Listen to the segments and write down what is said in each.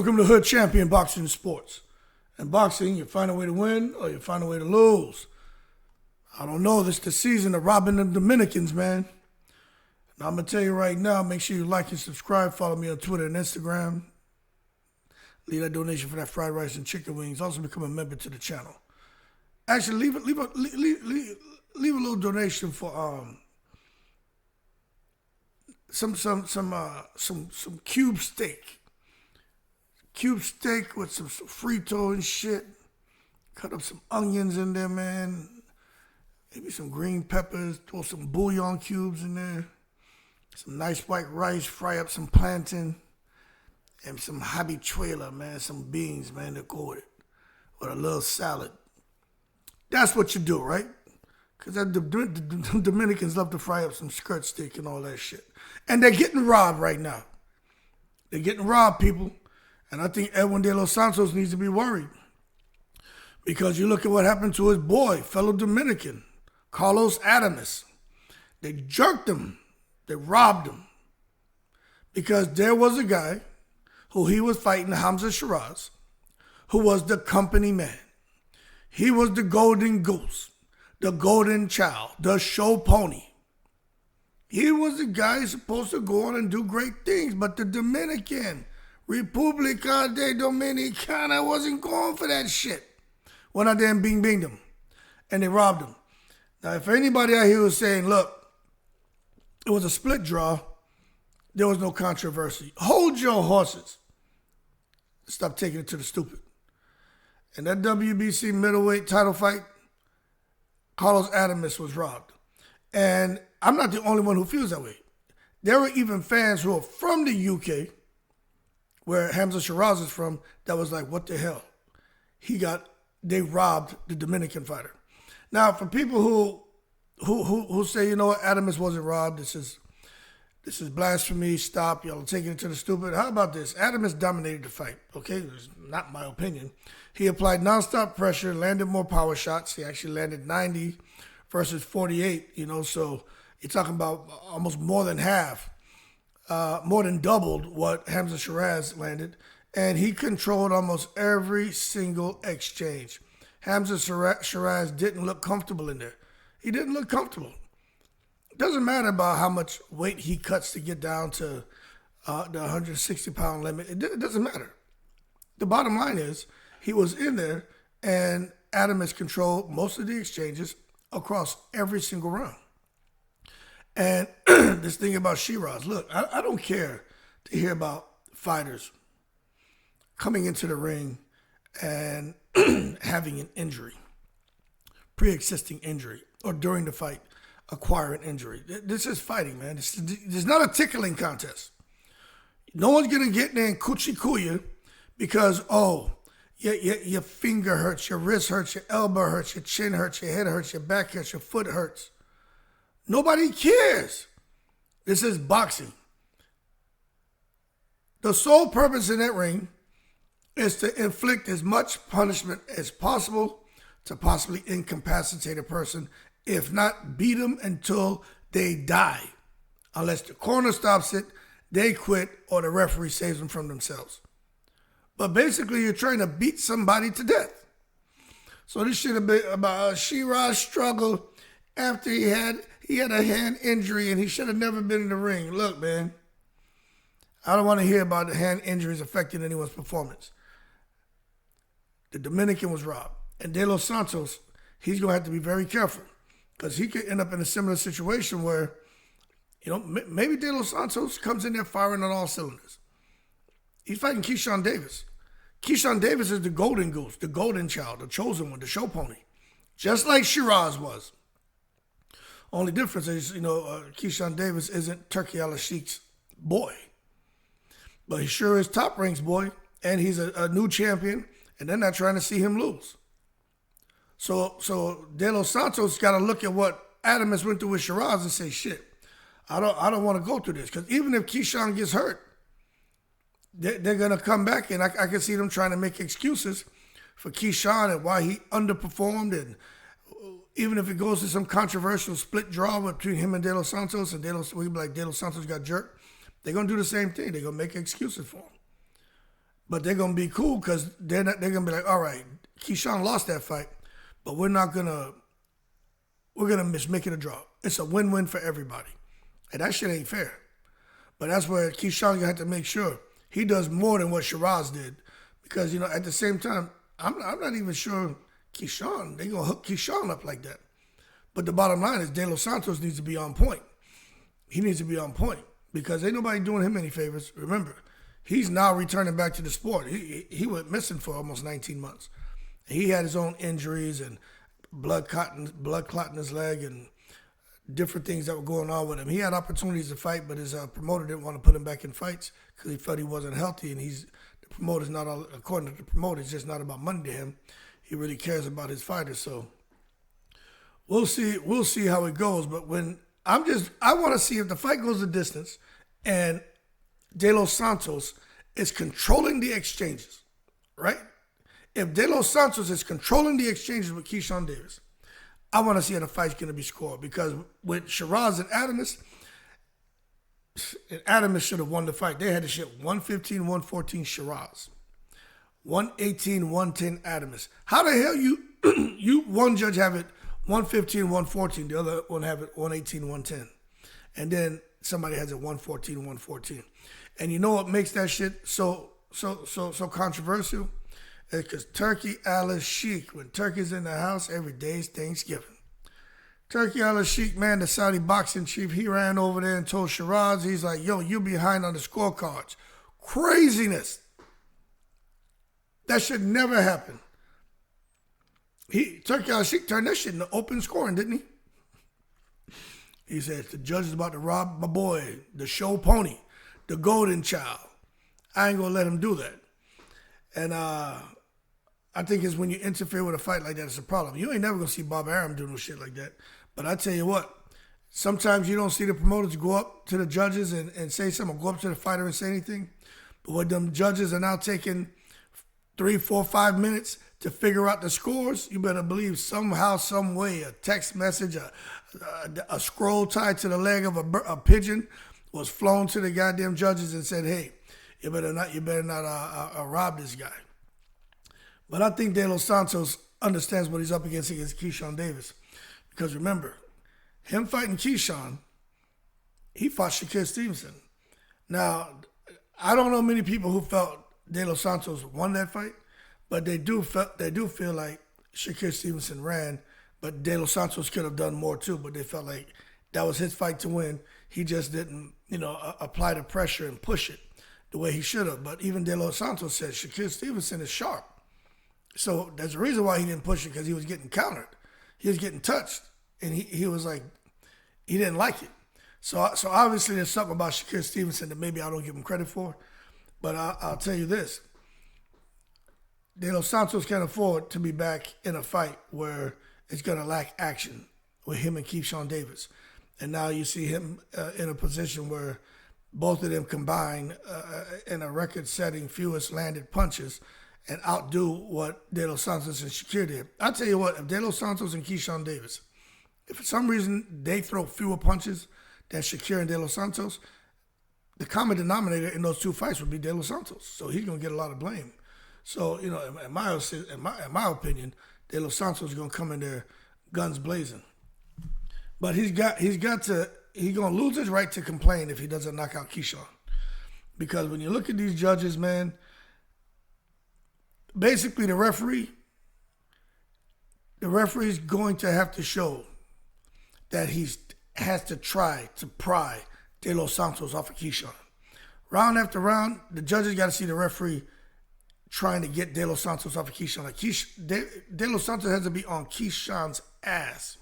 Welcome to Hood Champion Boxing Sports. In boxing, you find a way to win or you find a way to lose. I don't know, this is the season of robbing the Dominicans, man. Now, I'm going to tell you right now, make sure you like and subscribe. Follow me on Twitter and Instagram. Leave that donation for that fried rice and chicken wings. Also become a member to the channel. Actually, leave a little donation for some cube steak. Cube steak with some Frito and shit. Cut up some onions in there, man. Maybe some green peppers. Throw some bouillon cubes in there. Some nice white rice. Fry up some plantain. And some habichuela, man. Some beans, man, to go with it. With a little salad. That's what you do, right? Because the Dominicans love to fry up some skirt steak and all that shit. And they're getting robbed right now. They're getting robbed, people. And I think Edwin de Los Santos needs to be worried. Because you look at what happened to his boy, fellow Dominican, Carlos Adamus. They jerked him. They robbed him. Because there was a guy who he was fighting, Hamza Shiraz, who was the company man. He was the golden goose, the golden child, the show pony. He was the guy supposed to go on and do great things, but the Dominican, República de Dominicana, wasn't going for that shit. Went out there and bing-binged him, and they robbed him. Now, if anybody out here was saying, look, it was a split draw, there was no controversy. Hold your horses. Stop taking it to the stupid. In that WBC middleweight title fight, Carlos Adamus was robbed. And I'm not the only one who feels that way. There were even fans who are from the UK, where Hamza Shiraz is from, that was like, what the hell? They robbed the Dominican fighter. Now, for people who say, you know what, Adamus wasn't robbed, this is blasphemy, stop, y'all are taking it to the stupid. How about this? Adamus dominated the fight, okay? It's not my opinion. He applied nonstop pressure, landed more power shots. He actually landed 90 versus 48, so you're talking about almost more than half, more than doubled what Hamza Shiraz landed. And he controlled almost every single exchange. Hamza Shiraz didn't look comfortable in there. He didn't look comfortable. It doesn't matter about how much weight he cuts to get down to the 160-pound limit. It doesn't matter. The bottom line is he was in there, and Adamus controlled most of the exchanges across every single round. And this thing about Shiraz, look, I don't care to hear about fighters coming into the ring and having an injury, pre-existing injury, or during the fight, acquire an injury. This is fighting, man. This is not a tickling contest. No one's going to get in there and coochie-coo you because, your finger hurts, your wrist hurts, your elbow hurts, your chin hurts, your head hurts, your back hurts, your foot hurts. Nobody cares. This is boxing. The sole purpose in that ring is to inflict as much punishment as possible to possibly incapacitate a person, if not beat them until they die. Unless the corner stops it, they quit, or the referee saves them from themselves. But basically, you're trying to beat somebody to death. So this should have been about Shiraz struggle after he had a hand injury and he should have never been in the ring. Look, man, I don't want to hear about the hand injuries affecting anyone's performance. The Dominican was robbed. And De Los Santos, he's going to have to be very careful because he could end up in a similar situation where, maybe De Los Santos comes in there firing on all cylinders. He's fighting Keyshawn Davis. Keyshawn Davis is the golden goose, the golden child, the chosen one, the show pony. Just like Shiraz was. Only difference is, Keyshawn Davis isn't Turkey Al-Sheikh's boy. But he sure is Top Rank's boy, and he's a new champion, and they're not trying to see him lose. So De Los Santos got to look at what Adamus went through with Shiraz and say, shit, I don't want to go through this. Because even if Keyshawn gets hurt, they're going to come back, and I can see them trying to make excuses for Keyshawn and why he underperformed. And even if it goes to some controversial split draw between him and De Los Santos, and De Los Santos got jerked, they're going to do the same thing. They're going to make excuses for him. But they're gonna be cool because they're gonna be like, all right, Keyshawn lost that fight, but we're gonna make it a draw. It's a win-win for everybody, and that shit ain't fair. But that's where Keyshawn gonna have to make sure he does more than what Shiraz did, because at the same time, I'm not even sure Keyshawn they gonna hook Keyshawn up like that. But the bottom line is Deo Santos needs to be on point. He needs to be on point because ain't nobody doing him any favors. Remember, he's now returning back to the sport. He went missing for almost 19 months. He had his own injuries and blood clotting his leg and different things that were going on with him. He had opportunities to fight, but his promoter didn't want to put him back in fights because he felt he wasn't healthy. And the promoter's not, according to the promoter, it's just not about money to him. He really cares about his fighters. So we'll see how it goes. But I want to see if the fight goes the distance and Deo Santos is controlling the exchanges, right? If Deo Santos is controlling the exchanges with Keyshawn Davis, I want to see how the fight's going to be scored because with Shiraz and Adamus should have won the fight. They had the shit 115-114 Shiraz, 118-110 Adamus. How the hell you one judge have it 115-114, the other one have it 118-110, and then somebody has it 114-114. And you know what makes that shit so controversial? It's because Turkey al-Sheikh, when Turkey's in the house, every day is Thanksgiving. Turkey al-Sheikh, man, the Saudi boxing chief, he ran over there and told Shiraz, he's like, yo, you behind on the scorecards. Craziness. That should never happen. Turkey al-Sheikh turned that shit into open scoring, didn't he? He said, the judge is about to rob my boy, the show pony, the golden child. I ain't going to let him do that. And I think it's when you interfere with a fight like that, it's a problem. You ain't never going to see Bob Arum do no shit like that. But I tell you what, sometimes you don't see the promoters go up to the judges and say something, or go up to the fighter and say anything. But when them judges are now taking 3, 4, 5 minutes to figure out the scores, you better believe somehow, some way, a text message, a scroll tied to the leg of a pigeon was flown to the goddamn judges and said, hey, you better not rob this guy. But I think Deo Santos understands what he's up against Keyshawn Davis. Because remember, him fighting Keyshawn, he fought Shakur Stevenson. Now, I don't know many people who felt Deo Santos won that fight, but they do feel like Shakur Stevenson ran, but Deo Santos could have done more too, but they felt like that was his fight to win. He just didn't, apply the pressure and push it the way he should have. But even Deo Santos said Shakur Stevenson is sharp. So there's a reason why he didn't push it, because he was getting countered. He was getting touched. And he was like, he didn't like it. So obviously there's something about Shakur Stevenson that maybe I don't give him credit for. But I'll tell you this. Deo Santos can't afford to be back in a fight where it's going to lack action with him and Keyshawn Davis. And now you see him in a position where both of them combine in a record-setting fewest landed punches and outdo what Deo Santos and Shakur did. I'll tell you what, if Deo Santos and Keyshawn Davis, if for some reason they throw fewer punches than Shakur and Deo Santos, the common denominator in those two fights would be Deo Santos. So he's going to get a lot of blame. So, in my opinion, Deo Santos is going to come in there guns blazing. But he's going to lose his right to complain if he doesn't knock out Keyshawn. Because when you look at these judges, man, basically the referee is going to have to show that he has to try to pry Deo Santos off of Keyshawn. Round after round, the judges got to see the referee trying to get Deo Santos off of Keyshawn. Like Deo Santos has to be on Keyshawn's ass.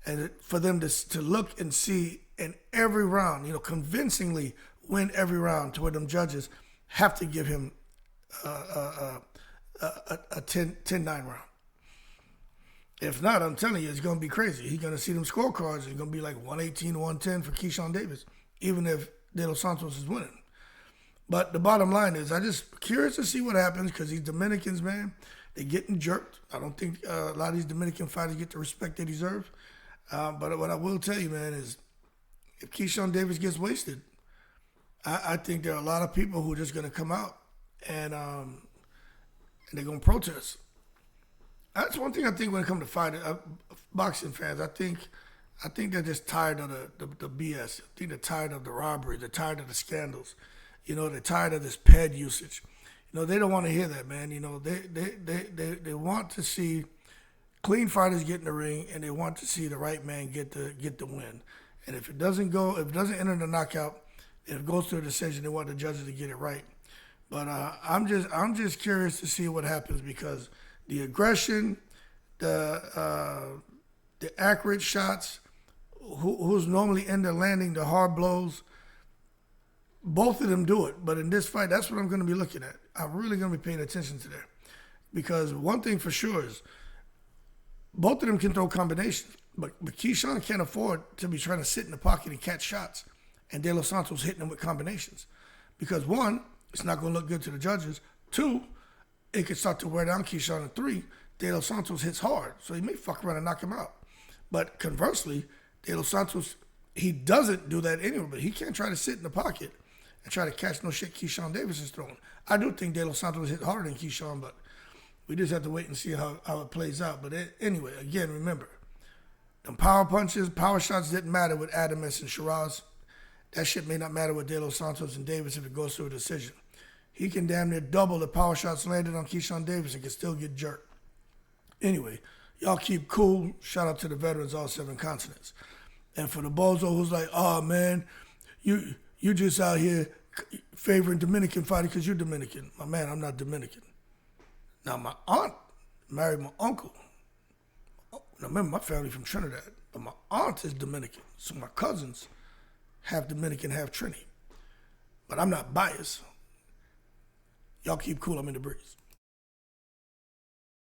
And for them to look and see in every round, convincingly win every round, to where them judges have to give him a 10-9 round. If not, I'm telling you, it's going to be crazy. He's going to see them scorecards. It's going to be like 118-110 for Keyshawn Davis, even if Deo Santos is winning. But the bottom line is, I'm just curious to see what happens, because these Dominicans, man, they're getting jerked. I don't think a lot of these Dominican fighters get the respect they deserve. But what I will tell you, man, is if Keyshawn Davis gets wasted, I think there are a lot of people who are just going to come out and they're gonna protest. That's one thing I think when it comes to fighting boxing fans. I think they're just tired of the BS. I think they're tired of the robbery. They're tired of the scandals. They're tired of this ped usage. They don't want to hear that, man. They want to see clean fighters get in the ring, and they want to see the right man get the win. And if it doesn't enter the knockout, if it goes to a decision, they want the judges to get it right. But I'm just curious to see what happens, because the aggression, the accurate shots, who's normally in there landing the hard blows, both of them do it. But in this fight, that's what I'm going to be looking at. I'm really going to be paying attention to that, because one thing for sure is both of them can throw combinations, but Keyshawn can't afford to be trying to sit in the pocket and catch shots, and Deo Santos hitting them with combinations, because one, it's not going to look good to the judges. Two, it could start to wear down Keyshawn. And three, Deo Santos hits hard, so he may fuck around and knock him out. But conversely, Deo Santos, he doesn't do that anyway, but he can't try to sit in the pocket and try to catch no shit Keyshawn Davis is throwing. I do think Deo Santos hit harder than Keyshawn, but we just have to wait and see how it plays out. But anyway, again, remember, them power punches, power shots didn't matter with Adamus and Shiraz. That shit may not matter with Deo Santos and Davis if it goes through a decision. He can damn near double the power shots landed on Keyshawn Davis and can still get jerked. Anyway, y'all keep cool. Shout out to the veterans, all 7 continents. And for the bozo who's like, oh man, you just out here favoring Dominican fighting because you're Dominican. My man, I'm not Dominican. Now, my aunt married my uncle. Now, remember, my family from Trinidad, but my aunt is Dominican. So my cousins half Dominican, half Trini. But I'm not biased. Y'all keep cool. I'm in the breeze.